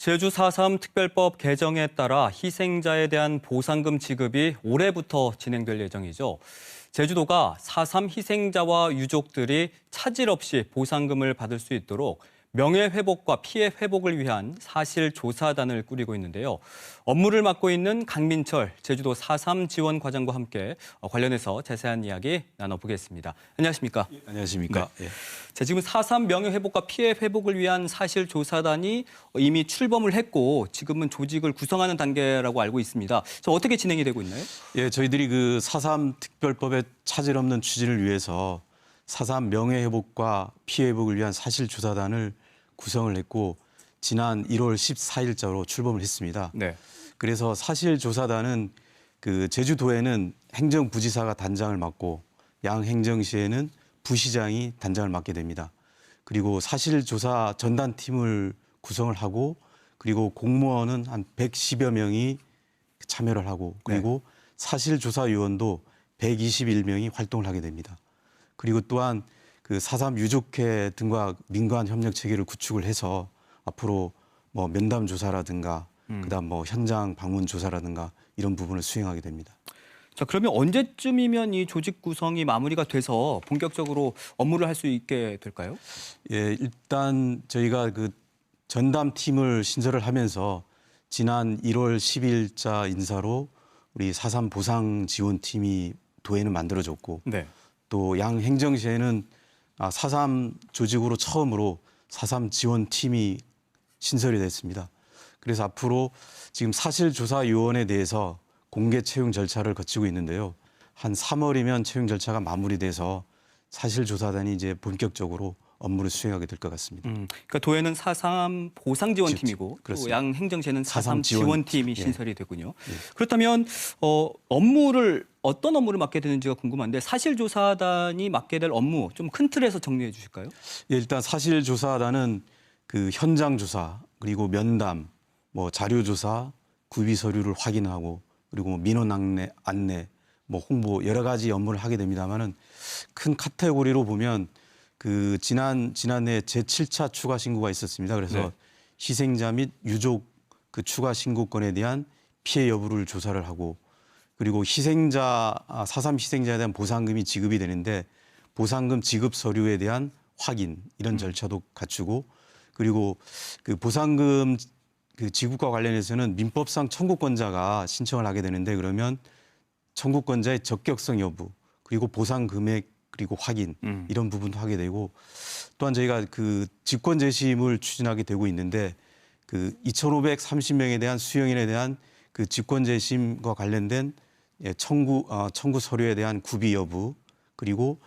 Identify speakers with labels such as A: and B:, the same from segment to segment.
A: 제주 4.3 특별법 개정에 따라 희생자에 대한 보상금 지급이 올해부터 진행될 예정이죠. 제주도가 4.3 희생자와 유족들이 차질 없이 보상금을 받을 수 있도록 명예회복과 피해 회복을 위한 사실조사단을 꾸리고 있는데요. 업무를 맡고 있는 강민철 제주도 4.3 지원과장과 함께 관련해서 자세한 이야기 나눠보겠습니다. 안녕하십니까?
B: 안녕하십니까?
A: 네. 자, 지금 4.3 명예회복과 피해 회복을 위한 사실조사단이 이미 출범을 했고 지금은 조직을 구성하는 단계라고 알고 있습니다. 어떻게 진행이 되고 있나요?
B: 예, 저희들이 그 4.3 특별법의 차질 없는 추진을 위해서 4.3 명예회복과 피해 회복을 위한 사실조사단을 구성을 했고 지난 1월 14일자로 출범을 했습니다.
A: 네.
B: 그래서 사실조사단은 그 제주도에는 행정부지사가 단장을 맡고 양행정시에는 부시장이 단장을 맡게 됩니다. 그리고 사실조사 전단팀을 구성을 하고 그리고 공무원은 한 110여 명이 참여를 하고 그리고
A: 네.
B: 사실조사위원도 121명이 활동을 하게 됩니다. 그리고 또한 그 4.3 유족회 등과 민관 협력 체계를 구축을 해서 앞으로 뭐 면담 조사라든가 그다음 뭐 현장 방문 조사라든가 이런 부분을 수행하게 됩니다.
A: 자, 그러면 언제쯤이면 이 조직 구성이 마무리가 돼서 본격적으로 업무를 할 수 있게 될까요?
B: 예, 일단 저희가 그 전담팀을 신설을 하면서 지난 1월 10일자 인사로 우리 4.3 보상지원팀이 도에는 만들어졌고
A: 네.
B: 또 양행정시에는 4.3 조직으로 처음으로 4.3 지원팀이 신설이 됐습니다. 그래서 앞으로 지금 사실조사위원회에 대해서 공개 채용 절차를 거치고 있는데요. 한 3월이면 채용 절차가 마무리돼서 사실조사단이 이제 본격적으로 업무를 수행하게 될 것 같습니다.
A: 그러니까 도에는 4.3 보상지원팀이고 또 양행정시에는 4.3 지원팀이 신설이 되군요.
B: 예.
A: 그렇다면 어떤 업무를 맡게 되는지가 궁금한데 사실조사단이 맡게 될 업무 좀 큰 틀에서 정리해 주실까요?
B: 예, 일단 사실조사단은 그 현장 조사 그리고 면담, 뭐 자료 조사, 구비 서류를 확인하고 그리고 뭐 민원 안내, 뭐 홍보 여러 가지 업무를 하게 됩니다만은 큰 카테고리로 보면 그 지난해 제7차 추가 신고가 있었습니다. 그래서
A: 네.
B: 희생자 및 유족 그 추가 신고건에 대한 피해 여부를 조사를 하고 그리고 4.3 희생자에 대한 보상금이 지급이 되는데 보상금 지급 서류에 대한 확인 이런 절차도 갖추고 그리고 그 보상금 그 지급과 관련해서는 민법상 청구권자가 신청을 하게 되는데 그러면 청구권자의 적격성 여부 그리고 보상 금액 그리고 확인 이런 부분도 하게 되고 또한 저희가 그 직권 재심을 추진하게 되고 있는데 그 2,530명에 대한 수용인에 대한 그 직권 재심과 관련된 청구 서류에 대한 구비 여부 그리고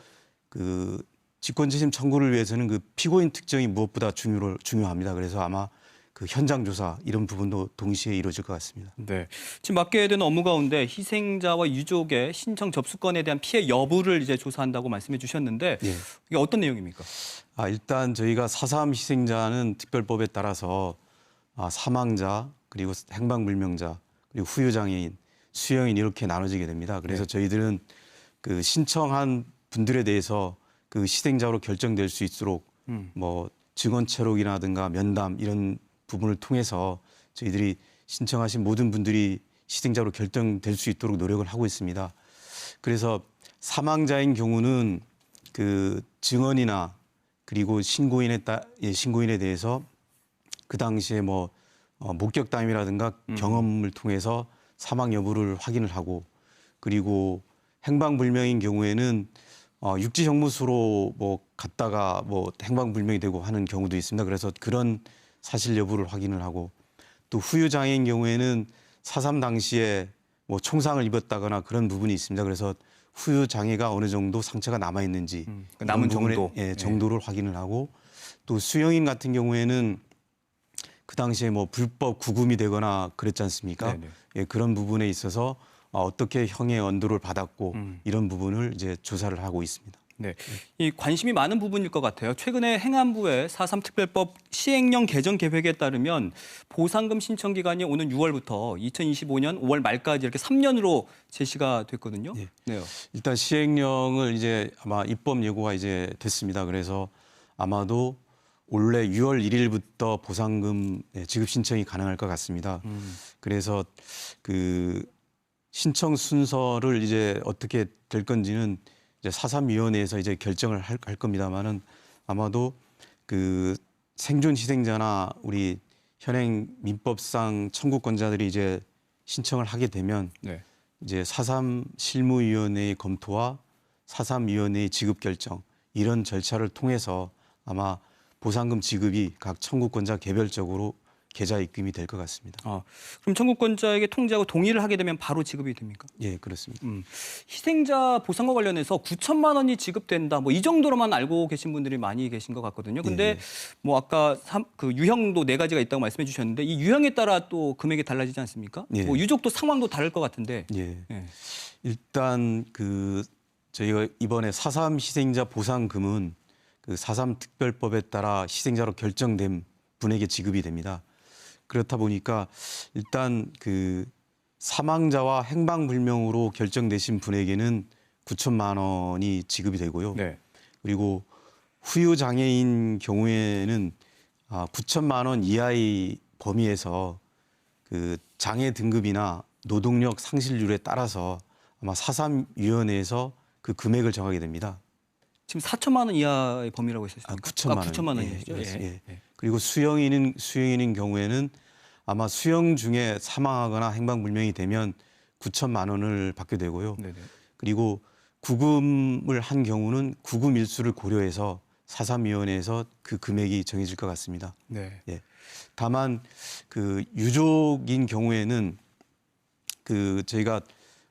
B: 그 직권 재심 청구를 위해서는 그 피고인 특정이 무엇보다 중요합니다. 그래서 아마 그 현장 조사 이런 부분도 동시에 이루어질 것 같습니다.
A: 네. 지금 맡게 되는 업무 가운데 희생자와 유족의 신청 접수권에 대한 피해 여부를 이제 조사한다고 말씀해 주셨는데
B: 예.
A: 이게 어떤 내용입니까?
B: 일단 저희가 4.3 희생자는 특별법에 따라서 사망자 그리고 행방불명자 그리고 후유장애인, 수용인 이렇게 나눠지게 됩니다. 그래서 저희들은 그 신청한 분들에 대해서 그 희생자로 결정될 수 있도록 뭐 증언 채록이라든가 면담 이런 부분을 통해서 저희들이 신청하신 모든 분들이 희생자로 결정될 수 있도록 노력을 하고 있습니다. 그래서 사망자인 경우는 그 증언이나 그리고 신고인에 대해서 그 당시에 뭐 목격담이라든가 경험을 통해서 사망 여부를 확인을 하고 그리고 행방불명인 경우에는 육지정무소로 뭐 갔다가 뭐 행방불명이 되고 하는 경우도 있습니다. 그래서 그런 사실 여부를 확인을 하고 또 후유장애인 경우에는 4.3 당시에 뭐 총상을 입었다거나 그런 부분이 있습니다. 그래서 후유장애가 어느 정도 상처가 남아 있는지
A: 남은 정도
B: 정도를 확인을 하고 또 수용인 같은 경우에는 그 당시에 뭐 불법 구금이 되거나 그랬지 않습니까? 예, 그런 부분에 있어서 어떻게 형의 언도를 받았고 이런 부분을 이제 조사를 하고 있습니다.
A: 네, 이 관심이 많은 부분일 것 같아요. 최근에 행안부의 4.3 특별법 시행령 개정 계획에 따르면 보상금 신청 기간이 오는 6월부터 2025년 5월 말까지 이렇게 3년으로 제시가 됐거든요.
B: 예.
A: 네.
B: 일단 시행령을 이제 아마 입법 예고가 이제 됐습니다. 그래서 아마도 올해 6월 1일부터 보상금 지급 신청이 가능할 것 같습니다. 그래서 그 신청 순서를 이제 어떻게 될 건지는 이제 4.3위원회에서 이제 결정을 할 겁니다만은 아마도 그 생존 희생자나 우리 현행 민법상 청구권자들이 이제 신청을 하게 되면
A: 네.
B: 이제 4.3 실무위원회의 검토와 4.3위원회의 지급 결정 이런 절차를 통해서 아마 보상금 지급이 각 청구권자 개별적으로 계좌 입금이 될 것 같습니다.
A: 그럼 청구권자에게 통지하고 동의를 하게 되면 바로 지급이 됩니까?
B: 예, 그렇습니다.
A: 희생자 보상과 관련해서 9천만 원이 지급된다. 뭐 이 정도로만 알고 계신 분들이 많이 계신 것 같거든요. 근데
B: 네.
A: 뭐 아까 그 유형도 4가지가 있다고 말씀해 주셨는데 이 유형에 따라 또 금액이 달라지지 않습니까?
B: 예.
A: 뭐 유족도 상황도 다를 것 같은데.
B: 예.
A: 예.
B: 일단 그 저희가 이번에 4.3 희생자 보상금은 그 4.3 특별법에 따라 희생자로 결정된 분에게 지급이 됩니다. 그렇다 보니까 일단 그 사망자와 행방불명으로 결정되신 분에게는 9천만 원이 지급이 되고요.
A: 네.
B: 그리고 후유 장애인 경우에는 9천만 원 이하의 범위에서 그 장애 등급이나 노동력 상실률에 따라서 아마 4.3위원회에서 그 금액을 정하게 됩니다.
A: 지금 4천만 원 이하의 범위라고 했었습니까?
B: 9천만 원.
A: 9천만 원이시죠.
B: 예. 그리고 수영인인 경우에는 아마 수영 중에 사망하거나 행방불명이 되면 9천만 원을 받게 되고요.
A: 네네.
B: 그리고 구금을 한 경우는 구금 일수를 고려해서 4.3위원회에서 그 금액이 정해질 것 같습니다.
A: 네.
B: 예. 다만 그 유족인 경우에는 그 저희가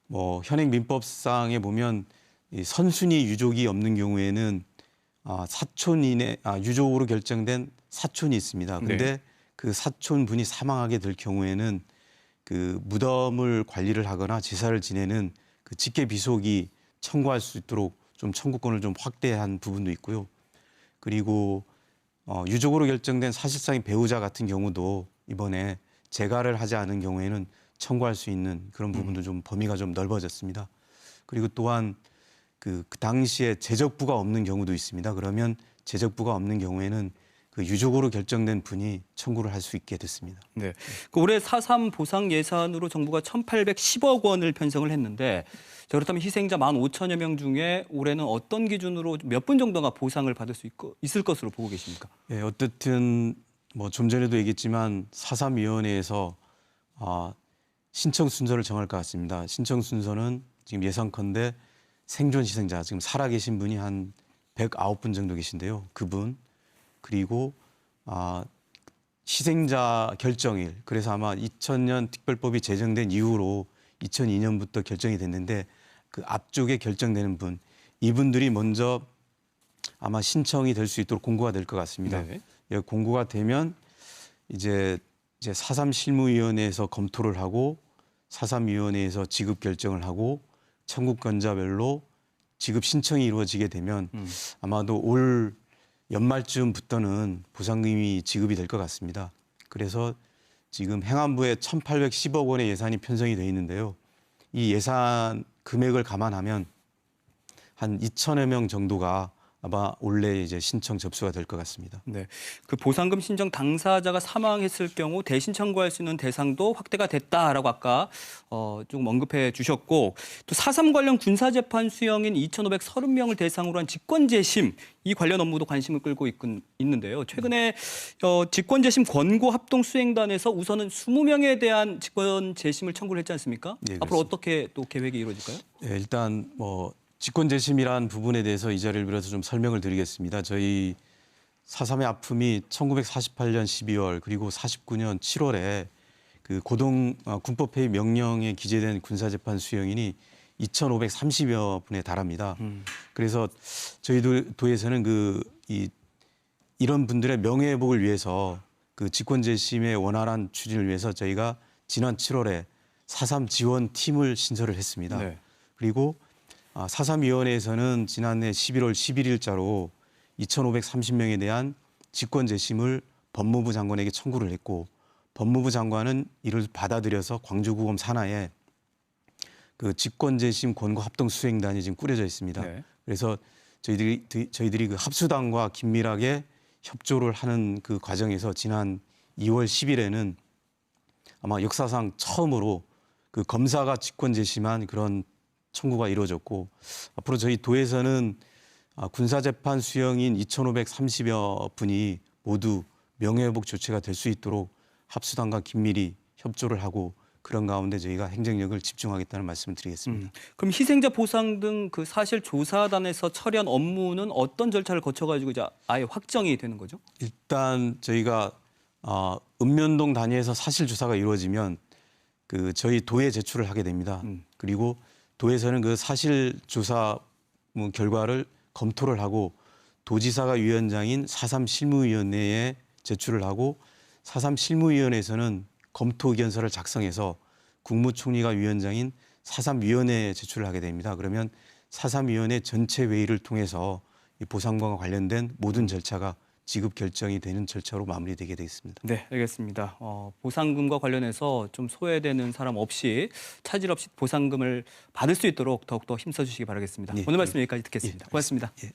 B: 뭐 현행 민법상에 보면 이 선순위 유족이 없는 경우에는 유족으로 결정된 사촌이 있습니다. 근데
A: 네.
B: 그 사촌 분이 사망하게 될 경우에는 그 무덤을 관리를 하거나 제사를 지내는 그 직계 비속이 청구할 수 있도록 좀 청구권을 좀 확대한 부분도 있고요. 그리고 유족으로 결정된 사실상의 배우자 같은 경우도 이번에 재가를 하지 않은 경우에는 청구할 수 있는 그런 부분도 좀 범위가 좀 넓어졌습니다. 그리고 또한 그 당시에 재적부가 없는 경우도 있습니다. 그러면 재적부가 없는 경우에는 그 유족으로 결정된 분이 청구를 할 수 있게 됐습니다.
A: 네. 그 올해 4.3 보상 예산으로 정부가 1,810억 원을 편성을 했는데 자, 그렇다면 희생자 15,000여 명 중에 올해는 어떤 기준으로 몇 분 정도가 보상을 받을 수 있을 것으로 보고 계십니까?
B: 예, 어쨌든 뭐 좀 전에도 얘기했지만 4.3위원회에서 신청 순서를 정할 것 같습니다. 신청 순서는 지금 예상컨대 생존 희생자 지금 살아계신 분이 한 109분 정도 계신데요. 그분 그리고 희생자 결정일 그래서 아마 2000년 특별법이 제정된 이후로 2002년부터 결정이 됐는데 그 앞쪽에 결정되는 분 이분들이 먼저 아마 신청이 될 수 있도록 공고가 될 것 같습니다.
A: 네.
B: 예, 공고가 되면 이제 4.3 실무위원회에서 검토를 하고 4.3위원회에서 지급 결정을 하고 청구권자별로 지급 신청이 이루어지게 되면 아마도 올 연말쯤부터는 보상금이 지급이 될 것 같습니다. 그래서 지금 행안부에 1,810억 원의 예산이 편성이 되어 있는데요. 이 예산 금액을 감안하면 한 2천여 명 정도가 아마 올해 이제 신청 접수가 될 것 같습니다.
A: 네. 그 보상금 신청 당사자가 사망했을 경우 대신 청구할 수 있는 대상도 확대가 됐다라고 아까 좀 언급해 주셨고 또 4.3 관련 군사재판 수용인 2,530명을 대상으로 한 직권재심 이 관련 업무도 관심을 끌고 있는데요. 최근에 직권재심 권고 합동 수행단에서 우선은 20명에 대한 직권재심을 청구를 했지 않습니까?
B: 네,
A: 앞으로
B: 그렇습니다.
A: 어떻게 또 계획이 이루어질까요?
B: 예, 일단 뭐 직권재심이란 부분에 대해서 이 자리를 빌어서 좀 설명을 드리겠습니다. 저희 4.3의 아픔이 1948년 12월 그리고 49년 7월에 그 군법회의 명령에 기재된 군사재판 수용인이 2,530여 분에 달합니다. 그래서 저희 도에서는 이런 분들의 명예회복을 위해서 그 직권재심의 원활한 추진을 위해서 저희가 지난 7월에 4.3 지원팀을 신설을 했습니다.
A: 네.
B: 그리고 4.3위원회에서는 지난해 11월 11일자로 2,530명에 대한 직권재심을 법무부 장관에게 청구를 했고 법무부 장관은 이를 받아들여서 광주구검 산하에 그 직권재심 권고 합동 수행단이 지금 꾸려져 있습니다.
A: 네.
B: 그래서 저희들이 그 합수단과 긴밀하게 협조를 하는 그 과정에서 지난 2월 10일에는 아마 역사상 처음으로 그 검사가 직권 제시한 그런 청구가 이루어졌고, 앞으로 저희 도에서는 군사재판 수용인 2,530여 분이 모두 명예회복 조치가 될 수 있도록 합수단과 긴밀히 협조를 하고, 그런 가운데 저희가 행정력을 집중하겠다는 말씀을 드리겠습니다.
A: 그럼 희생자 보상 등 그 사실 조사단에서 처리한 업무는 어떤 절차를 거쳐가지고 이제 아예 확정이 되는 거죠?
B: 일단 저희가 읍면동 단위에서 사실 조사가 이루어지면 그 저희 도에 제출을 하게 됩니다. 그리고 도에서는 그 사실 조사 결과를 검토를 하고 도지사가 위원장인 4.3 실무위원회에 제출을 하고 4.3 실무위원회에서는 검토 의견서를 작성해서 국무총리가 위원장인 4.3 위원회에 제출을 하게 됩니다. 그러면 4.3 위원회 전체 회의를 통해서 이 보상과 관련된 모든 절차가 지급 결정이 되는 절차로 마무리되게 되겠습니다.
A: 네, 알겠습니다. 보상금과 관련해서 좀 소외되는 사람 없이 차질 없이 보상금을 받을 수 있도록 더욱더 힘써주시기 바라겠습니다.
B: 예,
A: 오늘 말씀 여기까지 듣겠습니다.
B: 예,
A: 고맙습니다.
B: 예.